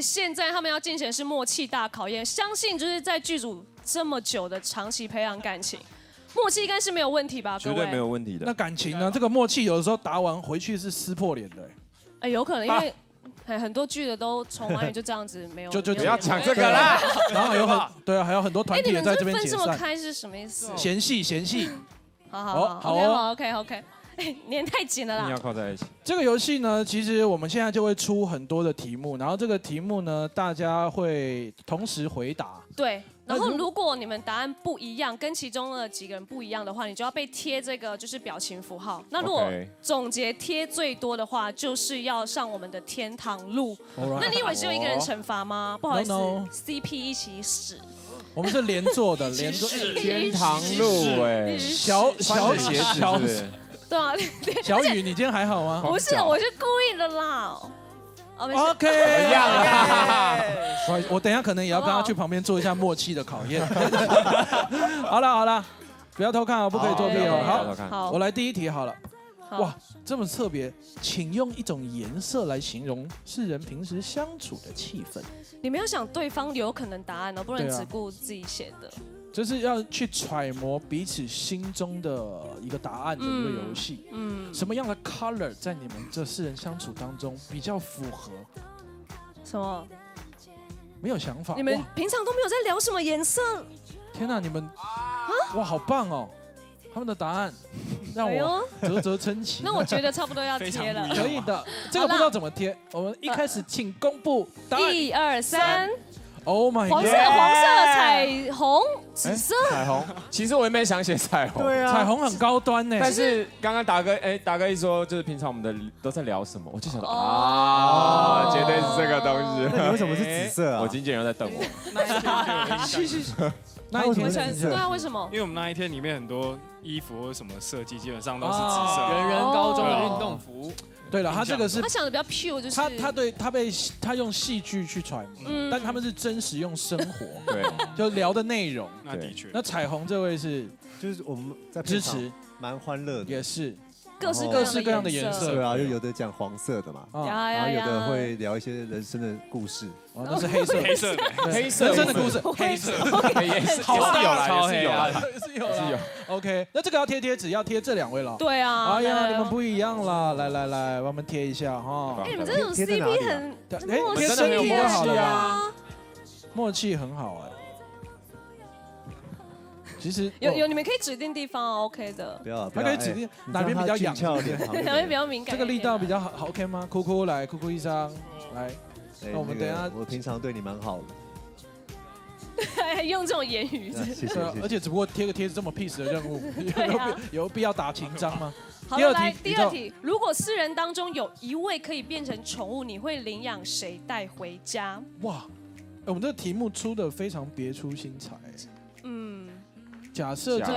现在他们要进行的是默契大考验，相信就是在剧组这么久的长期培养感情，默契应该是没有问题吧？绝对没有问题的。那感情呢？这个默契有的时候打完回去是撕破脸的。有可能因为。很多剧的都从完就这样子没有，就不要讲这个啦。然后还有很多团体也在这边解散。你们分这么开是什么意思？嫌戏。好 ，OK， 粘太紧了啦。你要靠在一起。这个游戏呢，其实我们现在就会出很多的题目，然后这个题目呢，大家会同时回答。对。然后，如果你们答案不一样，跟其中的几个人不一样的话，你就要被贴这个就是表情符号。那如果总结贴最多的话，就是要上我们的天堂路。那你以为只有一个人惩罚吗？不好意思 ，CP 一起死。我们是连坐的，连坐天堂路哎，小鞋子。对啊，小雨，你今天还好吗？不是，我是故意的啦。OK， 一样啦。我等一下可能也要跟他去旁边做一下默契的考验。好了，不要偷看哦，不可以作弊哦。好，我来第一题好了。哇，这么特别，请用一种颜色来形容世人平时相处的气氛。你们要想对方有可能答案哦，不能只顾自己写的。就是要去揣摩彼此心中的一个答案的一个游戏。什么样的 color 在你们这世人相处当中比较符合？什么？没有想法。你们平常都没有在聊什么颜色？天哪，你们哇，好棒哦！他们的答案让我啧啧称奇。那我觉得差不多要贴了。可以的，这个不知道怎么贴。我们一开始请公布答案。1、2、3。Oh my god！ 黄色、彩虹、紫色。彩虹，其实我也没想写彩虹。对啊，彩虹很高端呢。但是刚刚达哥一说，就是平常我们的都在聊什么，我就想到绝对是这个东西。那你为什么是紫色啊？我经纪人在等我。那一天对啊，为什么？因为我们那一天里面很多衣服或什么设计，基本上都是紫色。人人高中的运动服。对了，他这个是他想的比较 pure， 就是他用戏剧去揣摩，但他们是真实用生活，对，就聊的内容。那的确。那彩虹这位是，就是我们在支持，蛮欢乐的，也是各式各样的颜色。对啊，就有的讲黄色的嘛，然后有的会聊一些人生的故事。哦，那是黑色，黑色人生的故事，黑色，也是有，是有。OK， 那这个要贴贴纸，要贴这两位了。对啊。哎呀，你们不一样啦！来，帮我们贴一下哈。你们这种 CP 很贴身体就好了呀，默契很好哎。其实有，你们可以指定地方 OK 的。不要，还可以指定哪边比较痒，哪边比较敏感。这个力道比较好 OK 吗？哭来，哭一张，来。那我们等下，我平常对你蛮好的。还用这种言语，谢谢。而且只不过贴个贴纸这么 peace 的任务，有必要打情章吗？好，来第二题，如果4人当中有一位可以变成宠物，你会领养谁带回家？哇，我们这个题目出的非常别出心裁。假设这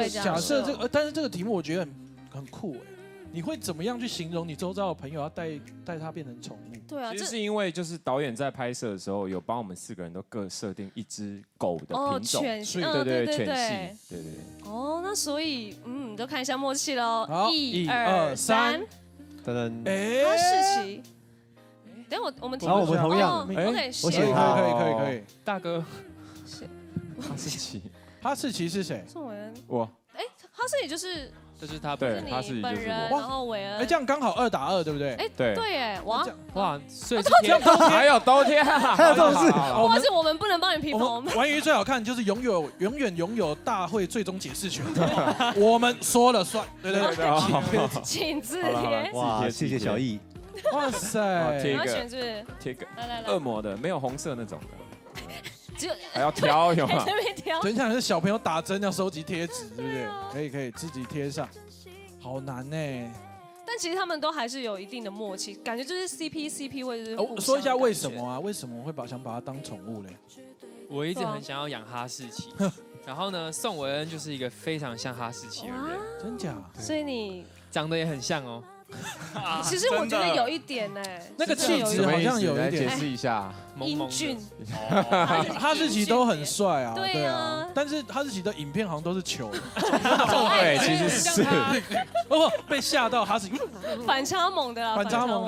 个，但是这个题目我觉得很酷哎。你会怎么样去形容你周遭的朋友要带他变成宠物？对啊，其实是因为就是导演在拍摄的时候有帮我们4个人都各设定一只狗的品种，犬系，对，犬系，对。哦，那所以你就看一下默契喽。1、2、3，噔噔，哈士奇。等下我们然后我们同样，OK，我写可以，大哥，哈士奇，哈士奇是谁？宋伟恩。我。哈士奇就是。这是他对，哈士奇本人，然后韦恩。这样刚好2打2，对不对？对耶，哇，所以这样还有都贴，还有这种事，或是我们不能帮你批评。玩鱼最好看就是永远拥有大会最终解释权，我们说了算，对，请自贴。哇，谢谢小易。哇塞，贴一个恶魔的，没有红色那种的。还要挑有吗？等一下是小朋友打针要收集贴纸，对不对？可以自己贴上，好难呢。但其实他们都还是有一定的默契，感觉就是 CP 或者是。说一下为什么啊？为什么会想把它当宠物嘞？我一直很想要养哈士奇，然后呢，宋维恩就是一个非常像哈士奇的人，真假？所以你长得也很像哦。其实我觉得有一点呢，那个气质好像有一点。解释一下，英俊，哈士奇都很帅啊，对啊，但是哈士奇的影片好像都是糗的，对，其实是，被吓到哈士奇反差萌的啦，反差萌。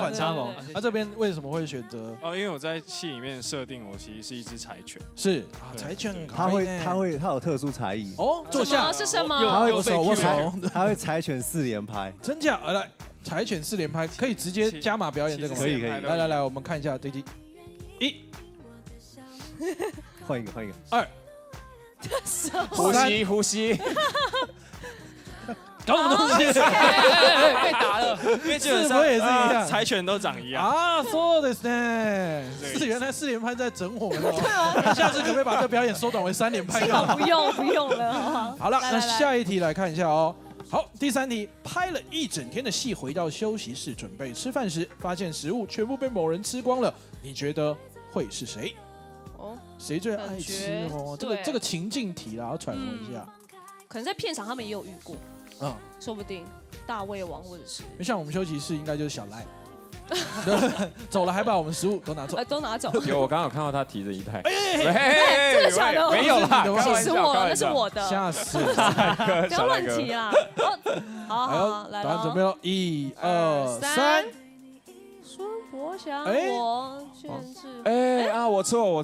他这边为什么会选择？因为我在戏里面设定我其实是一只柴犬，是啊，柴犬他有特殊才艺哦，坐下是什么？他会握手，他会柴犬4连拍，真假？来，柴犬4连拍可以直接加码表演这个吗？可以。来，我们看一下这集1，换一个2，呼吸。搞什么东西？被打了，因为基本上也是一样，柴犬都长一样啊。そうですね。原来4连拍在整我们哦。下次可不可以把这表演缩短为3连拍？不用了。好了，那下一题来看一下哦。好，第3题，拍了一整天的戏，回到休息室准备吃饭时，发现食物全部被某人吃光了，你觉得会是谁？谁最爱吃哦？这个情境题啦，要揣摩一下。可能在片场他们也有遇过。说不定大胃王或者是，像我们休息室应该就是小赖，走了还把我们食物都拿走，都拿走。有，我刚刚有看到他提着一袋，真的假的？没有啦，气死我了，那是我的，吓死！不要乱提啦。好，来了，答案准备了，1、2、3。孙伯祥，我劝志。我错，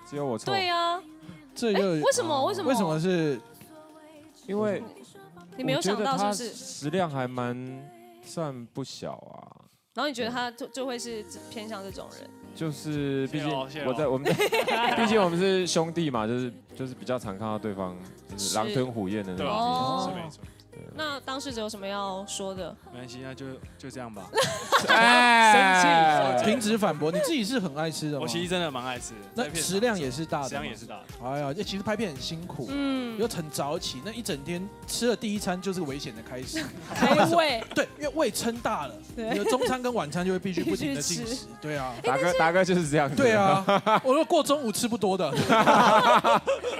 只有我错。对呀，这又为什么是？因为你没有想到是不是？食量还算不小啊。然后你觉得他就会是偏向这种人？就是毕竟毕竟我们是兄弟嘛，就是比较常看到对方就是狼吞虎咽的那种。是没错。那当事者有什么要说的？没关系，那就这样吧。生气，停止反驳。你自己是很爱吃的吗？我其实真的蛮爱吃的。那食量也是大的，食量也是大的。哎呀，其实拍片很辛苦，又很早起，那一整天吃了第一餐就是危险的开始。开胃。对，因为胃撑大了，你的中餐跟晚餐就会必须不停的进食。对啊，达哥就是这样。对啊，我说过中午吃不多的。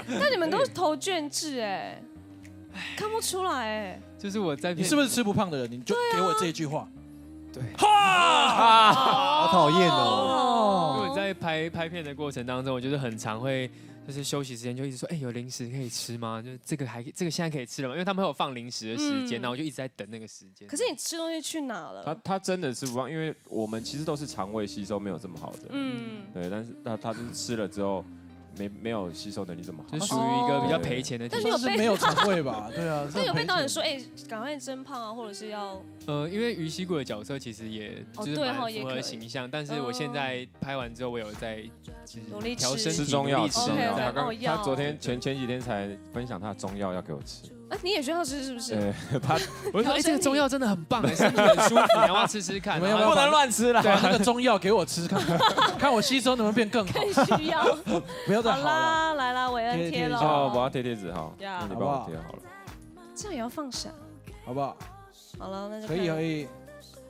那你们都投卷制哎。看不出来哎，就是我在你是不是吃不胖的人？你就给我这一句话。对，好讨厌哦。因为我在拍片的过程当中，我就是很常会，就是休息时间就一直说，有零食可以吃吗？就是这个现在可以吃了吗？因为他们会有放零食的时间，然后我就一直在等那个时间。可是你吃东西去哪了？他真的吃不胖，因为我们其实都是肠胃吸收没有这么好的。对，但是他就是吃了之后。没有吸收能力这么好，就属于一个比较赔钱的。但你有被没有肠胃吧？对啊。但有被导演说，赶快增胖啊，或者是要因为于西谷的角色其实也就是蛮符合形象，但是我现在拍完之后，我有在努力吃中药吃。他昨天前几天才分享他的中药要给我吃。你也需要吃是不是？我说这个中药真的很棒，身体很舒服，你要不要吃吃看？不能乱吃了。对，那个中药给我吃看，看我吸收能不能变更好。更需要。不要再好啦，来啦，我要贴了。我要贴贴纸哈，那你帮我贴好了。这样也要放闪，好不好？好了，那就可以。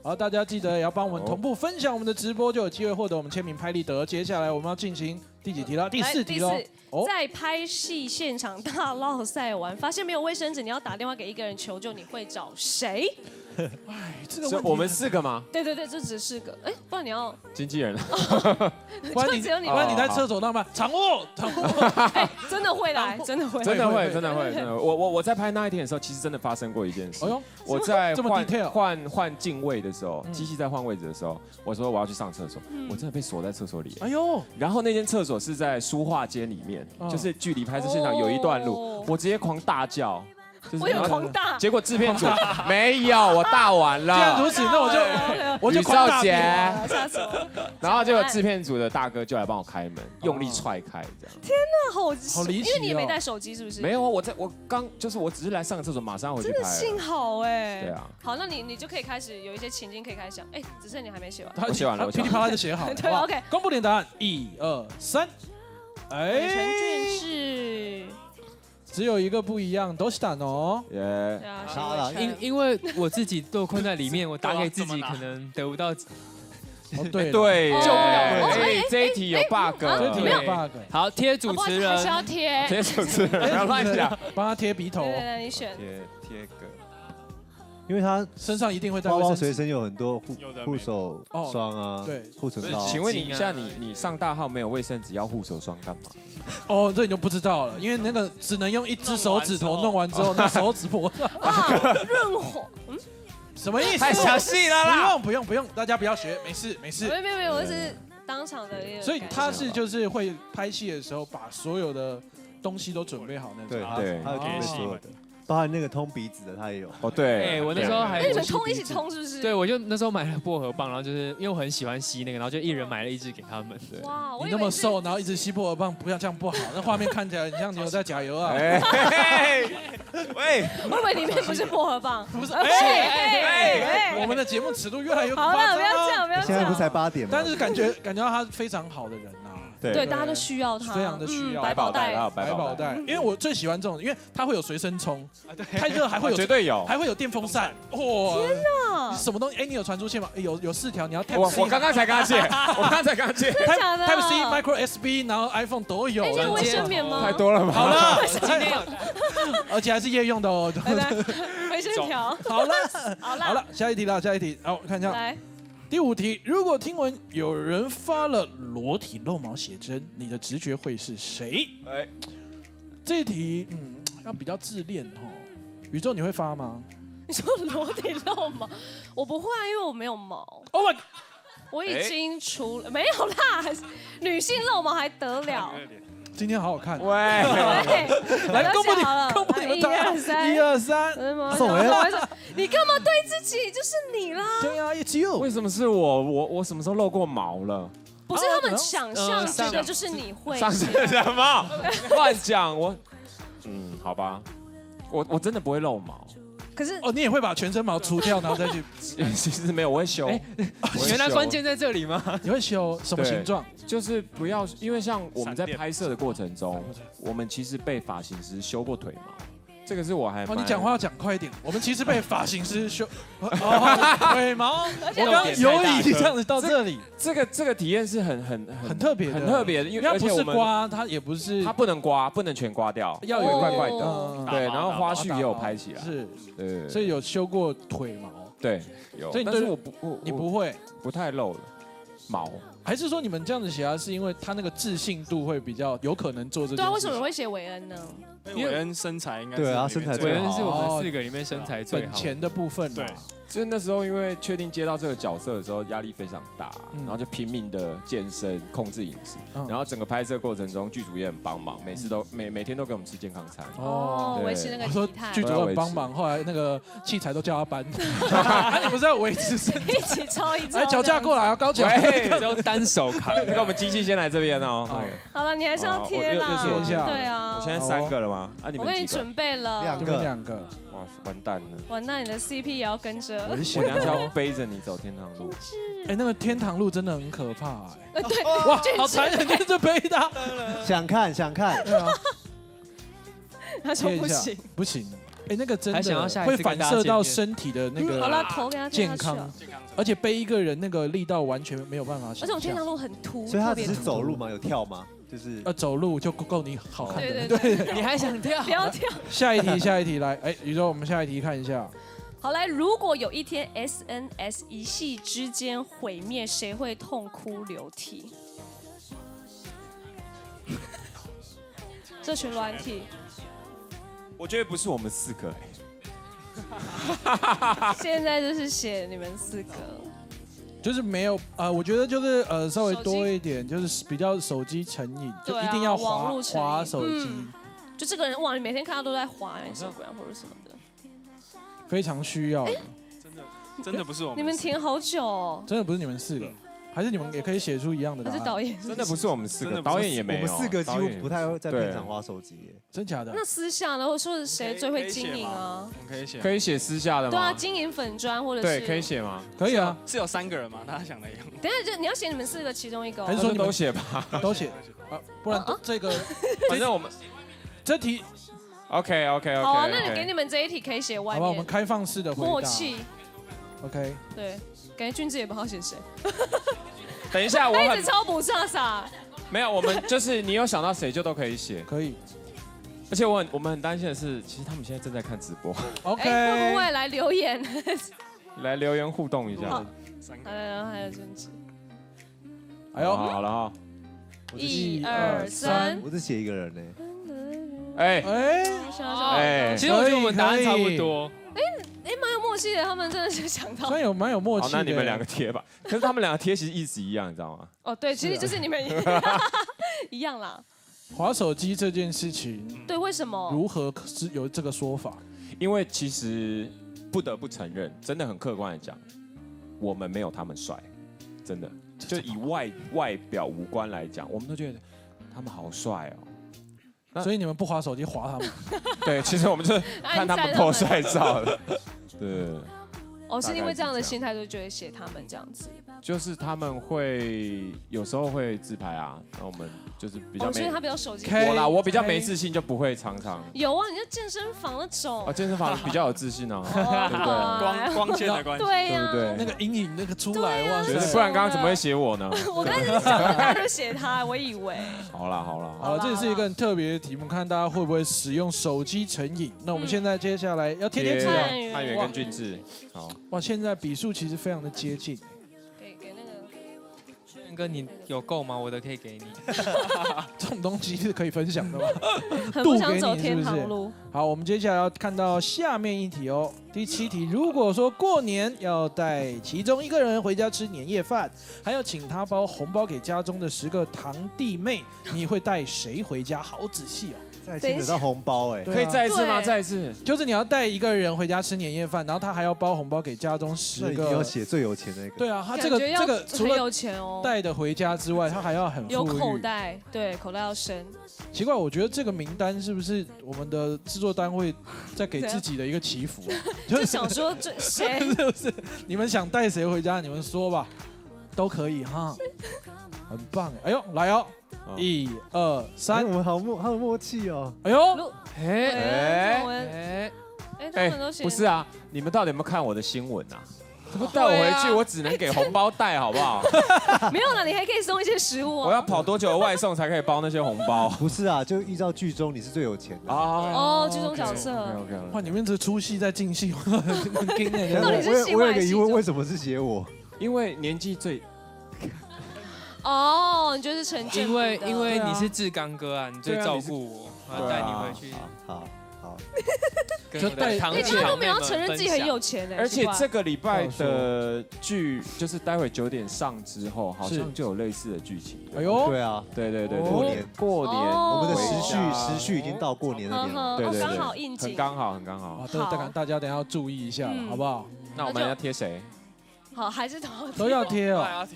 好，大家记得也要帮我们同步分享我们的直播，就有机会获得我们签名拍立得。接下来我们要进行第几题了？第4题喽。在拍戏现场大烙赛完，发现没有卫生纸，你要打电话给一个人求救，你会找谁？哎，这个问题我们4个吗？对，这只是个，不然你要经纪人，不然你在厕所那么常务，真的会来，真的会，我在拍那一天的时候，其实真的发生过一件事。我在换镜位的时候，机器在换位置的时候，我说我要去上厕所，我真的被锁在厕所里。然后那间厕所是在书画间里面，就是距离拍摄现场有一段路，我直接狂大叫。我有狂大，结果制片组没有，我大完了。既然如此，那我就狂大。然后结果制片组的大哥就来帮我开门，用力踹开，这样。天哪，好离奇！因为你也没带手机，是不是？没有啊，我只是来上个厕所，马上回去拍。真的幸好哎。对啊。好，那你就可以开始有一些情境可以开始想，只剩你还没写完。我写完了，噼里啪啦就写好了。对 ，OK。公布点答案，1、2、3。全卷是。只有一个不一样，都是打哦。因为我自己都困在里面，我打给自己可能得不到。对，救不了。这一题有 bug， 这一题有 bug。好，贴主持人，还是要贴主持人，不要乱讲，帮他贴鼻头。对，你选。贴个。因为他身上一定会带包包随身有很多护手霜啊，对，护唇膏。请问你像你上大号没有卫生纸要护手霜干嘛？哦，这你就不知道了，因为那个只能用一只手指头弄完之后，那手指破。润滑，什么意思？太详细了啦！不用，大家不要学，没事。没有，我是当场的。所以他是就是会拍戏的时候把所有的东西都准备好那种。对，他有准备所有的。包含那个通鼻子的，他也有。哦，对。哎，我那时候还你们一起通是不是？对，我就那时候买了薄荷棒，然后就是因为我很喜欢吸那个，然后就一人买了一支给他们。对。哇，你那么瘦，然后一直吸薄荷棒，不要这样不好，那画面看起来很像你有在加油啊。喂，我以为里面不是薄荷棒，不是。我们的节目尺度越来越好了，不要这样，不要这样。现在不才8点吗？但是感觉到他非常好的人啊。对，大家都需要它，非常的需要。百宝袋，因为我最喜欢这种，因为它会有随身充，太热还会有，绝对有，还会有电风扇。哇！天哪！什么东西？哎，你有传输线吗？有4条，你要 Type C。我刚刚才跟他借Type C、Micro USB， 然后 iPhone 都有。那卫生棉吗？太多了吧？好了，而且还是夜用的哦。卫生条。好了，下一题了，好，我看一下。来。第5题，如果听闻有人发了裸体露毛写真，你的直觉会是谁？这一题，要比较自恋哦。宇宙，你会发吗？你说裸体露毛，我不会，因为我没有毛。Oh my， 我已经除了没有啦，女性露毛还得了？今天好好看。喂，来公布你们答案，1、2、3，送回来。你干嘛对自己？就是你啦。对啊，It's you。为什么是我什么时候露过毛了？不是他们想象这个，就是你会。上次什么？乱讲我。好吧，我真的不会露毛。可是你也会把全身毛除掉，然后再去？其实没有，我会修。原来关键在这里吗？你会修什么形状？就是不要，因为像我们在拍摄的过程中，我们其实被发型师修过腿毛。这个是我还你讲话要讲快一点。我们其实被发型师修腿毛，我刚游移这样子到这里。这个体验是很特别的，因为它不是刮，它也不是，它不能刮，不能全刮掉，要有怪怪的。对，然后花絮也有拍起来，是，对，所以有修过腿毛。对，有。所以但是你不会，不太露了毛。还是说你们这样子写是因为他那个自信度会比较有可能做这件事？对啊，为什么会写韦恩呢？因为韦恩身材应该对啊，身材最好。韦恩是我们4个里面身材最好。本钱的部分，对。就是那时候，因为确定接到这个角色的时候，压力非常大，然后就拼命的健身、控制饮食，然后整个拍摄过程中，剧组也很帮忙，每天都给我们吃健康餐。维持那个体态。剧组很帮忙，后来那个器材都叫他搬。你不是要维持身体？一起抽一抽。来，脚架过来啊，高脚。只有单手扛。那我们机器先来这边哦。好了，你还是要贴啦。贴一下。对啊。我现在3个了吗？你们我给你准备了2个。哇，完蛋了！完蛋，你的 CP 也要跟着。我等下是要背着你走天堂路。那个天堂路真的很可怕对，哇，好残忍，跟着背他。想看。对啊。他说不行，不行。那个真的会反射到身体的那个健康，而且背一个人那个力道完全没有办法想象。而且我天堂路很凸，所以他只是走路嘛，有跳吗？就是走路就够你好看的。对，你还想跳？不要跳。下一题来，宇宙，我们下一题看一下。好来，如果有一天 SNS 一夕之间毁灭，谁会痛哭流涕？这群软体，我觉得不是我们4个。现在就是写你们4个。就是没有我觉得就是稍微多一点，就是比较手机成瘾，就一定要滑手机。就这个人哇，你每天看到都在滑Instagram或者什么的，非常需要。真的不是我们。你们填好久哦。真的不是你们4个，还是你们也可以写出一样的答案？还是导演？真的不是我们4个，导演也没有。我们4个几乎不太会在片场滑手机，真假的？那私下呢？或者说谁最会经营啊？可以写私下的吗？对啊，经营粉专或者是。对，可以写吗？可以啊。是有3个人吗？大家想的一样。等一下，就你要写你们4个其中一个，还是说你都写吧？都写不然这个，反正我们这题 OK。好啊，那你给你们这一题可以写外面。好吧，我们开放式的回答。默契。OK。对，感觉君子也不好写谁。等一下，我一直超不飒飒。没有，我们就是你有想到谁就都可以写。可以。而且我们很担心的是，其实他们现在正在看直播。OK， 会不会来留言？来留言互动一下。还有争执。哎呦，好了哈，1、2、3，我只写一个人呢。其实我觉得我们答案差不多。蛮有默契的，他们真的是想到。虽然蛮有默契的。那你们2个贴吧。可是他们2个贴其实意思一样，你知道吗？哦，对，其实就是你们一样啦。滑手机这件事情，对，为什么？如何是有这个说法？因为其实不得不承认，真的很客观的讲，我们没有他们帅，真的。就以外表五官来讲，我们都觉得他们好帅哦。所以你们不滑手机滑他们？对，其实我们就是看他们破帅照的。对。是因为这样的心态就觉得写他们这样子。就是他们会有时候会自拍啊，那我们就是比较所以他比较手机。我比较没自信，就不会常常。有啊，你就健身房那种。健身房比较有自信哦，对不对？光线的关系。对呀，对，那个阴影那个出来哇，不然刚刚怎么会写我呢？我刚才想到就写他，我以为。好了，这也是一个很特别的题目，看大家会不会使用手机成瘾。那我们现在接下来要贴纸啊，汉元跟俊志。好，哇，现在笔数其实非常的接近。给那个。轩哥，你有够吗？我的可以给你。这种东西是可以分享的吗？很不想走天堂路。好，我们接下来要看到下面一题哦。第7题，如果说过年要带其中一个人回家吃年夜饭，还要请他包红包给家中的10个堂弟妹，你会带谁回家？好仔细哦。再请得到红包可以再一次吗？再一次，就是你要带一个人回家吃年夜饭，然后他还要包红包给家中10个。你要写最有钱那个。对啊，他这个除了带的回家之外，他还要很富裕。有口袋，对，口袋要深。奇怪，我觉得这个名单是不是我们的制作单位在给自己的一个祈福啊？就想说这谁？是不是？你们想带谁回家？你们说吧，都可以哈，很棒。哎呦，来哦。1、2、3，我们好有默契哦！哎呦，他们都写不是啊，你们到底有没有看我的新闻啊？怎么带我回去？我只能给红包袋，好不好？没有了，你还可以送一些食物。我要跑多久的外送才可以包那些红包？不是啊，就依照剧中你是最有钱的剧中角色。哇，你们这出戏在进戏，很惊人。到底是戏我有个疑问，为什么是写我？因为年纪最。你就是陈建。因为你是志刚哥啊，你最照顾我，我要带你回去。好。就带堂姐他们要承认自己很有钱而且这个礼拜的剧就是待会9点上之后，好像就有类似的剧情。哎呦，对啊，对，过年，我们的时序已经到过年那边了，对，刚好应景，很刚好。大家等下要注意一下，好不好？那我们要贴谁？好，还是都要贴哦。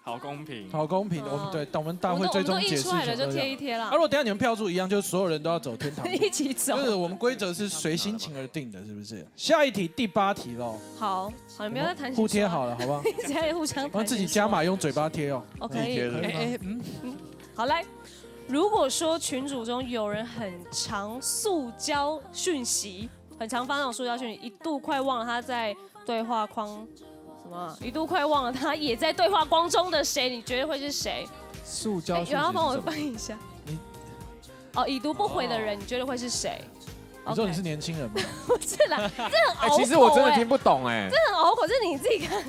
好公平，好公平。我们等我们大会最终解释出来了就贴一贴啦。如果等下你们票数一样，就所有人都要走天堂，一起走。就是我们规则是随心情而定的，是不是？下一题第8题喽。好，你不要再谈互贴好了，好不好？现在互相。帮自己加码用嘴巴贴哦。可以。好来，如果说群组中有人很常塑胶讯息，很常发那种塑胶讯息，一度快忘了他在对话框。一度快忘了他也在对话框中的谁？你觉得会是谁？塑胶。有要帮我翻译一下。已读不回的人，你觉得会是谁？你说你是年轻人吗？不是啦，这很拗口。其实我真的听不懂哎。这很拗口，这你自己看。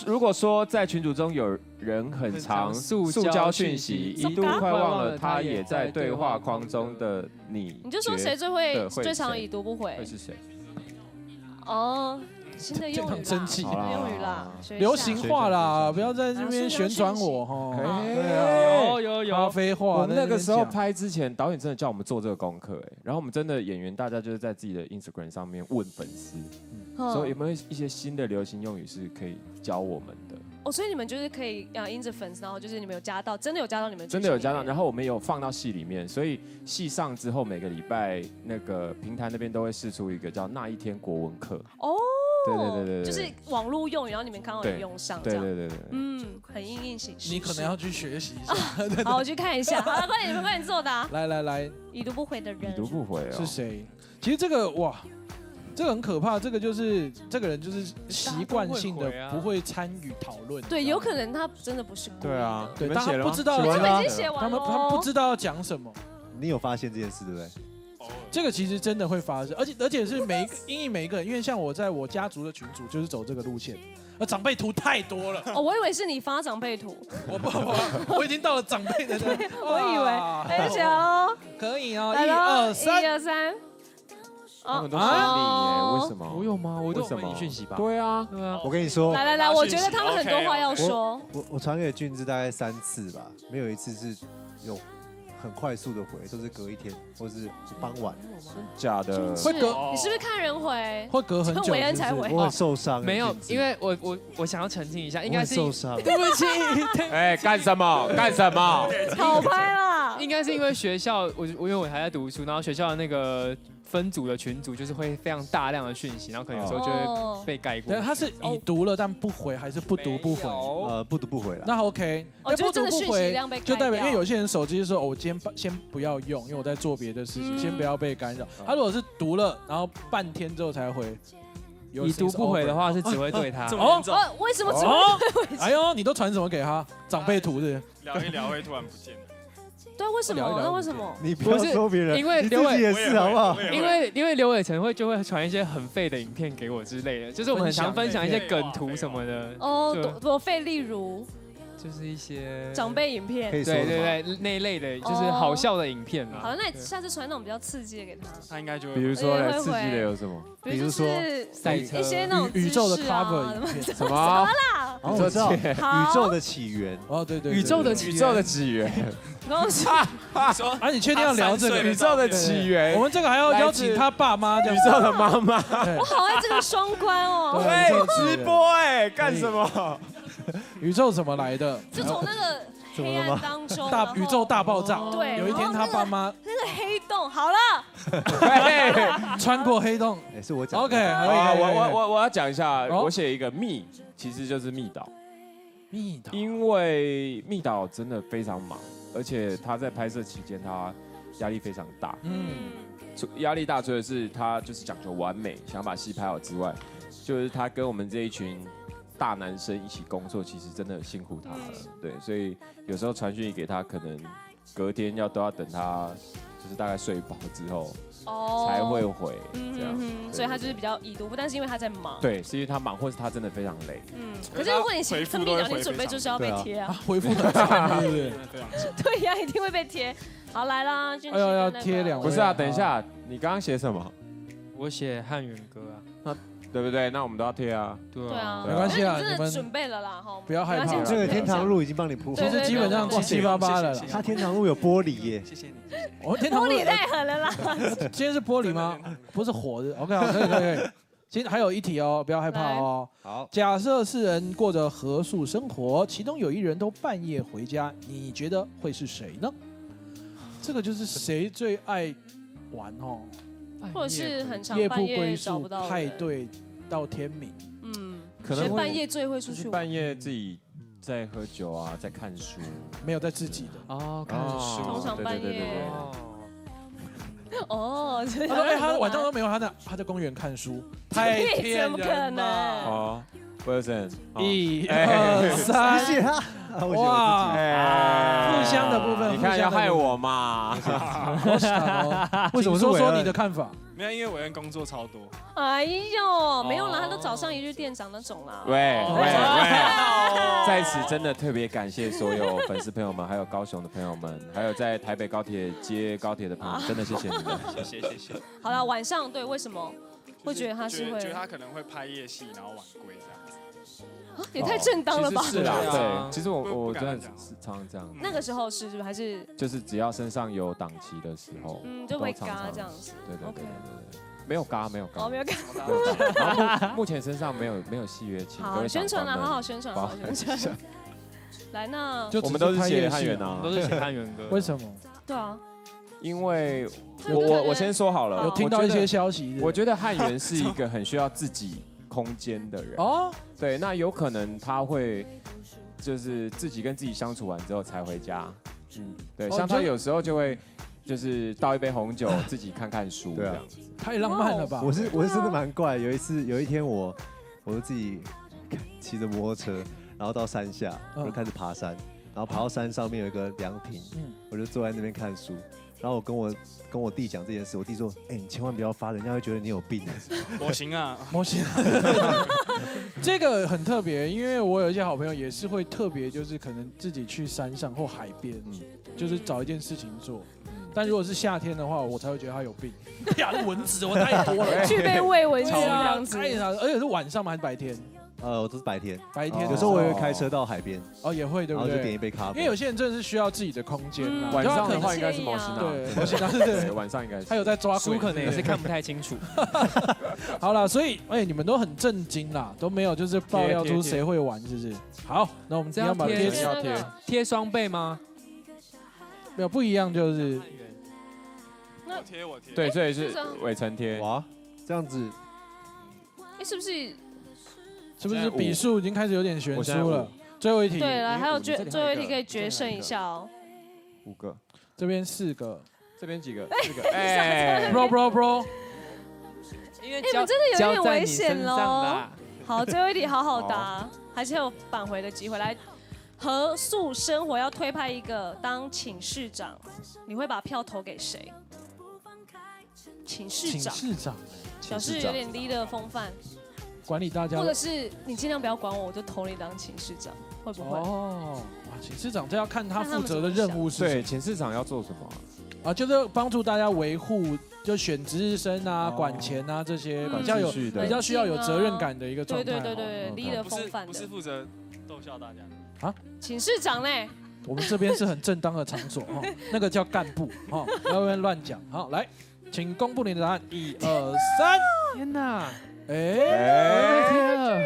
如果说在群组中有人很常塑胶讯息，一度快忘了他也在对话框中的你，你就说谁最常已读不回？会是谁？新的用语生气，用语啦，流行话啦，不要在这边旋转我哈。有咖啡话。我们那个时候拍之前，导演真的叫我们做这个功课然后我们真的演员大家就是在自己的 Instagram 上面问粉丝，所以有没有一些新的流行用语是可以教我们的？所以你们就是可以因着粉丝，然后就是你们真的有加到你们，真的有加到，然后我们有放到戏里面，所以戏上之后每个礼拜那个平台那边都会释出一个叫那一天国文课。对，就是网络用语，然后你们刚好有用上，对，很应形式。你可能要去学习一下。好，我去看一下。好了，快点，你们快点作答。来，已读不回的人，已读不回是谁？其实这个哇，这个很可怕，这个就是这个人就是习惯性的不会参与讨论。对，有可能他真的不是故意的。对啊，对，他不知道，他们已经写完了，他们不知道要讲什么。你有发现这件事对不对？这个其实真的会发生，而且是每一个人，因为像我在我家族的群组就是走这个路线，长辈图太多了。哦，我以为是你发长辈图，我已经到了长辈的。我以为，哎，小可以哦，1、2、3，1、2、3。他们都是你耶，为什么？我有吗？我都有回你讯息吧。对啊，我跟你说，来，我觉得他们很多话要说。我传给俊之大概3次吧，没有一次是有很快速的回，都是隔一天或是傍晚。假的？会隔？你是不是看人回？会隔很久。韦恩才回。我很受伤。没有，因为我想要澄清一下，应该是受伤。对不起。哎，干什么？干什么？好拍啦！应该是因为学校，因为我还在读书，然后学校的那个分组的群组就是会非常大量的讯息，然后可能有时候就会被盖过。对，他是已读了但不回，还是不读不回？不读不回了。那 OK， 我觉得真的讯息量被就代表，因为有些人手机说，我今天先不要用，因为我在做别的事情，先不要被干扰。他如果是读了，然后半天之后才回，已读不回的话是只会对他。为什么只会对？哎呦，你都传什么给他？长辈图是？聊一聊会突然不见了。对，为什么？那为什么？你不要说别人，因为刘伟也是好不好？因为刘伟成就会传一些很废的影片给我之类的，就是我们很常分享一些梗图什么的。哦，多废，例如。就是一些长辈影片，对那一类的，就是好笑的影片啊。好，那你下次传那种比较刺激的给他。他应该就会。比如说来刺激的有什么？比如说赛车，一些那种宇宙的 cover 影片。什么啦？我知道宇宙的起源。哦，对，宇宙的起源。然后说，啊，你确定要聊这个宇宙的起源？我们这个还要邀请他爸妈，宇宙的妈妈。我好爱这个双关哦。对，直播哎，干什么？宇宙怎么来的？就从那个黑暗当中，宇宙大爆炸。对，有一天他爸妈那个黑洞，好了，穿过黑洞，是我讲。OK，我要讲一下，我写一个密，其实就是密导。密导，因为密导真的非常忙，而且他在拍摄期间他压力非常大。压力大除了是他就是讲究完美，想把戏拍好之外，就是他跟我们这一群大男生一起工作，其实真的辛苦他了。对，所以有时候传讯给他，可能隔天都要等他，就是大概睡饱之后才会回这样。所以他就是比较已读不，但是因为他在忙。对，是因为他忙，或是他真的非常累。可是如果你写这么密导，你准备就是要被贴啊。回复的对不对？对呀，一定会被贴。好，来啦，哎呦，要贴2位。不是啊，等一下，你刚刚写什么？我写汉元歌啊。对不对？那我们都要贴啊。对啊，没关系啊，你们准备了啦，哈，不要害怕。这个天堂路已经帮你铺好，其实基本上7、8、8了。它天堂路有玻璃耶，谢谢你。我天堂路玻璃太狠了啦。今天是玻璃吗？不是火的。OK， 好，可以。今天还有一题哦，不要害怕哦。好，假设4人过着合宿生活，其中有1人都半夜回家，你觉得会是谁呢？这个就是谁最爱玩哦，或者是很常夜不半夜归宿找不到派对到天明。可能半夜最会出去玩。半夜自己在喝酒啊，在看书，没有在自己的看书，通常半夜。他说他晚上都没有，他在公园看书，太骗人了。怎么可能？哦，Wilson， 1、2、3，谢谢他。哇，互相的部分，你看要害我嘛？为什么说你的看法？没有，因为伟恩工作超多。哎呦，没有啦，他都早上一日店长那种啦。喂，在此真的特别感谢所有粉丝朋友们，还有高雄的朋友们，还有在台北高铁接高铁的朋友们，真的谢谢你们，谢谢。好了，晚上对，为什么会觉得他是会？觉得他可能会拍夜戏，然后晚归这样子。也太正当了吧？是啦，对，其实我真的是常常这样。那个时候是不是还是？就是只要身上有档期的时候，就会嘎这样子。对，没有嘎，没有嘎。没有嘎。然后目前身上没有戏约，请各位宣传啦，好好宣传，好好宣传。来，那我们都是写汉元啊，都是写汉元歌。为什么？对啊，因为我先说好了，有听到一些消息，我觉得汉元是一个很需要自己空间的人哦。对，那有可能他会就是自己跟自己相处完之后才回家。对，像他有时候就会就是倒一杯红酒，自己看看书这样子。太浪漫了吧！我是真的蛮怪。有一天我就自己骑着摩托车，然后到山下，我就开始爬山，然后爬到山上面有一个凉亭，我就坐在那边看书。然后我跟我弟讲这件事，我弟说：“哎，你千万不要发，人家会觉得你有病。”模型啊，模型。这个很特别，因为我有一些好朋友也是会特别，就是可能自己去山上或海边，就是找一件事情做。但如果是夏天的话，我才会觉得他有病。呀，那蚊子我太多了，去被喂蚊子这样子，而且是晚上吗？还是白天？我都是白天，有时候我也会开车到海边，也会，对不对？然后就点一杯咖啡。因为有些人真的是需要自己的空间啦。晚上的话应该是毛西娜，对，毛西娜对，晚上应该是。他有在抓书，可能也是看不太清楚。好啦，所以你们都很震惊啦，都没有就是爆料出谁会玩，是不是？好，那我们这样把贴双倍吗？没有不一样，就是。我贴。对，这也是伟成贴。哇，这样子，是不是比数已经开始有点悬殊了？最后一题。对了，还有最后一题可以决胜一下哦。5个，这边4个，这边几个？4个。bro。因为你们真的有点危险喽。好，最后一题好好答，还是有返回的机会。来，合宿生活要推派一个当寝室长，你会把票投给谁？寝室长，表示有点 leader 风范。管理大家，或者是你尽量不要管我，我就投你当寝室长，会不会？哇，寝室长这要看他负责的任务是什么。对，寝室长要做什么？就是帮助大家维护，就选值日生啊、管钱啊这些比较需要有责任感的一个状态。对，leader 风范的。不是负责逗笑大家啊？寝室长嘞？我们这边是很正当的场所哈，那个叫干部哈，不要乱讲。好，来，请公布你的答案，1、2、3。天哪！天啊！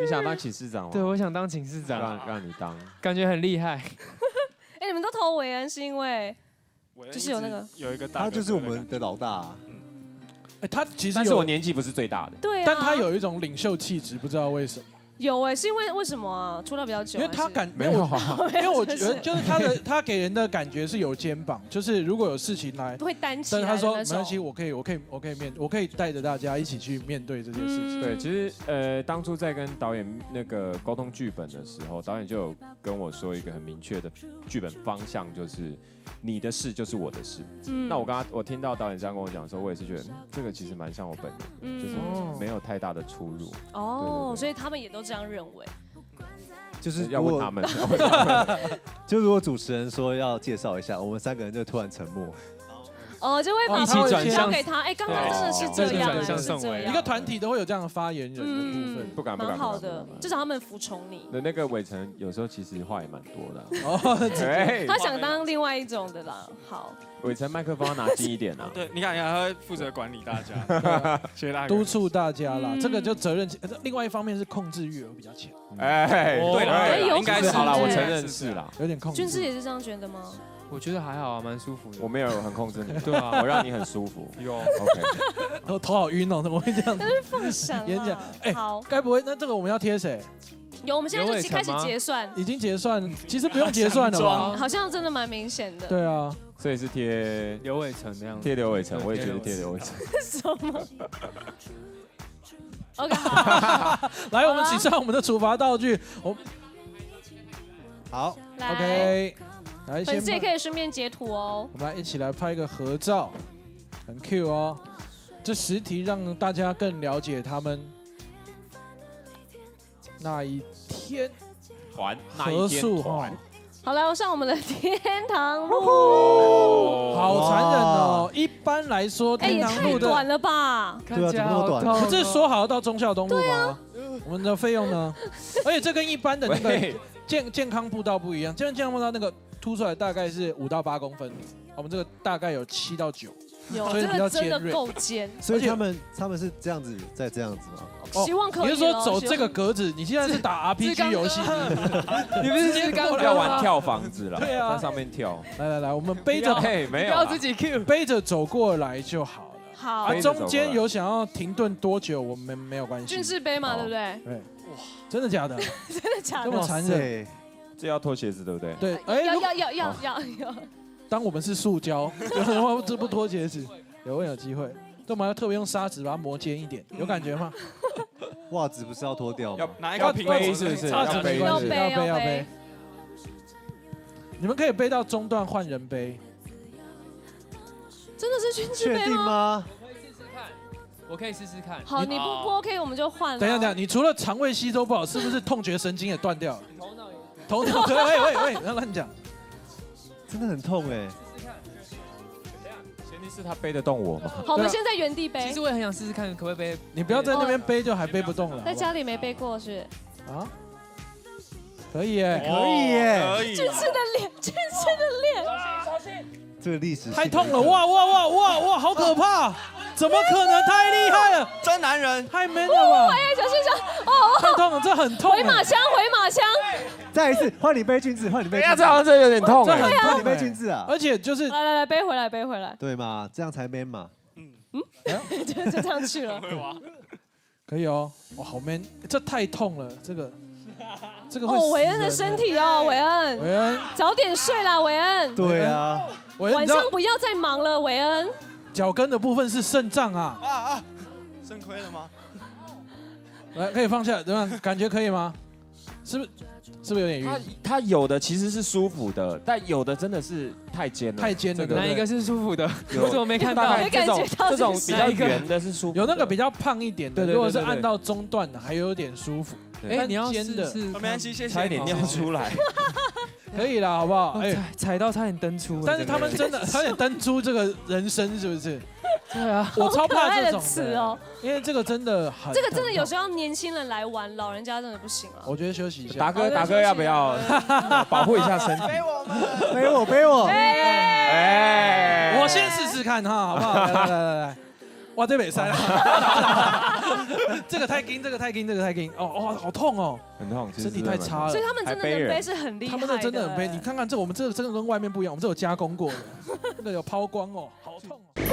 你想当寝室长吗？对，我想当寝室长，让你当，感觉很厉害。你们都投韦恩是因为就是有一个大哥，他就是我们的老大。他其实但是我年纪不是最大的，对，但他有一种领袖气质，不知道为什么。有是因为什么啊？出道比较久，因为他没有，因为我觉得就是他给人的感觉是有肩膀，就是如果有事情来会担起来。但他说没关系，我可以带着大家一起去面对这件事情。对，其实当初在跟导演那个沟通剧本的时候，导演就有跟我说一个很明确的剧本方向，就是你的事就是我的事。那我听到导演这样跟我讲的时候，我也是觉得这个其实蛮像我本人，就是没有太大的出入。所以他们也都这样认为。就是要问他们，就如果主持人说要介绍一下，我们3个人就突然沉默。就会把他们交给他。刚刚真的是这样，是这样。一个团体都会有这样的发言人的部分，不敢。蛮好的，至少他们服从你。那个伟成有时候其实话也蛮多的。他想当另外一种的啦。好，伟成麦克风要拿近一点啊。对，你看，他会负责管理大家，督促大家啦。这个就责任，另外一方面是控制欲比较强。对了，应该是好了，我承认是啦，有点控制。俊志也是这样觉得吗？我觉得还好啊，蛮舒服的。我没有很控制你，对啊，我让你很舒服。有 ，OK。头好晕哦，怎么会这样子？但是放闪演讲，好，该不会那这个我们要贴谁？有，我们现在就开始结算。已经结算，其实不用结算了吧？好像真的蛮明显的。对啊，所以是贴刘伟成那样。贴刘伟成，我也觉得贴刘伟成。什么？OK， 好。来，我们请上我们的处罚道具。好 ，OK。粉丝也可以顺便截图哦。我们来一起来拍一个合照，很 Q 哦。这10题让大家更了解他们那一天合宿哈。好，来上我们的天堂路。好残忍哦！一般来说，天堂路的也太短了吧？对啊，怎么那么短？不是说好要到忠孝东路吗？我们的费用呢？而且这跟一般的那个健康步道不一样，健康步道那个凸出来大概是5到8公分，我们这个大概有7到9，所以比较尖锐，够尖。所以他们是这样子，再这样子吗？希望可以。你是说走这个格子？你现在是打 RPG 游戏？你不是直接要玩跳房子了？对啊，在上面跳。来，我们背着，没有，不要自己 Q， 背着走过来就好了。好，中间有想要停顿多久，我们没有关系。俊士杯嘛，对不对？对。哇，真的假的？真的假的？这么残忍？这要脱鞋子对不对？对。要。当我们是塑胶，就不脱节子，有机会。对，我们要特别用砂纸把它磨尖一点，有感觉吗？袜子不是要脱掉吗？要拿一个瓶背是不是？要背，要背。你们可以背到中段换人背。真的是君子杯吗？我可以试试看。好，你不 OK 我们就换了。等一下，你除了肠胃吸收不好，是不是痛觉神经也断掉了？头脑，喂，不要乱讲。真的很痛哎。前提是他背得动我吗？好，我们现在原地背。其实我也很想试试看，可不可以背？你不要在那边背，就还背不动了。在家里没背过是？啊？可以耶，君子的脸，君子的脸。小心。这个历史太痛了！哇，好可怕！怎么可能？太厉害了！真男人，太 man 了吧！小心！哦，太痛了，这很痛。回马枪。再一次，换你背君子，换你背。这好像真有点痛，这很痛。换你背君子啊！而且就是来，背回来。对嘛，这样才 man 嘛。就这样去了。可以哦，哇，好 man！这太痛了，这个会。哦，韦恩的身体哦，韦恩，早点睡啦，韦恩。对啊，晚上不要再忙了，韦恩。脚跟的部分是肾脏啊！肾亏了吗？来，可以放下，怎么样？感觉可以吗？是不是有点晕？他有的其实是舒服的，但有的真的是太尖了。太尖了，哪一个是舒服的？我怎么没看到？没感觉到这种比较圆的是舒服。有那个比较胖一点的，如果是按到中段的，还有点舒服。哎，你要尖的，没关系，谢谢。差一点尿出来。可以啦，好不好？哎，踩到差点登出。但是他们真的差点登出这个人生，是不是？对啊，我超怕这种词哦，因为这个真的很，这个真的有时候年轻人来玩，老人家真的不行了。我觉得休息一下。达哥要不要保护一下身体？背我。哎，我先试试看哈，好不好？来。哇，这没塞了，这个太硬，哦，好痛哦，很痛，身体太差了。所以他们真的能背是很厉害的，他们真的很背。你看看这，我们这个真的跟外面不一样，我们这有加工过的，那个有抛光哦，好痛哦。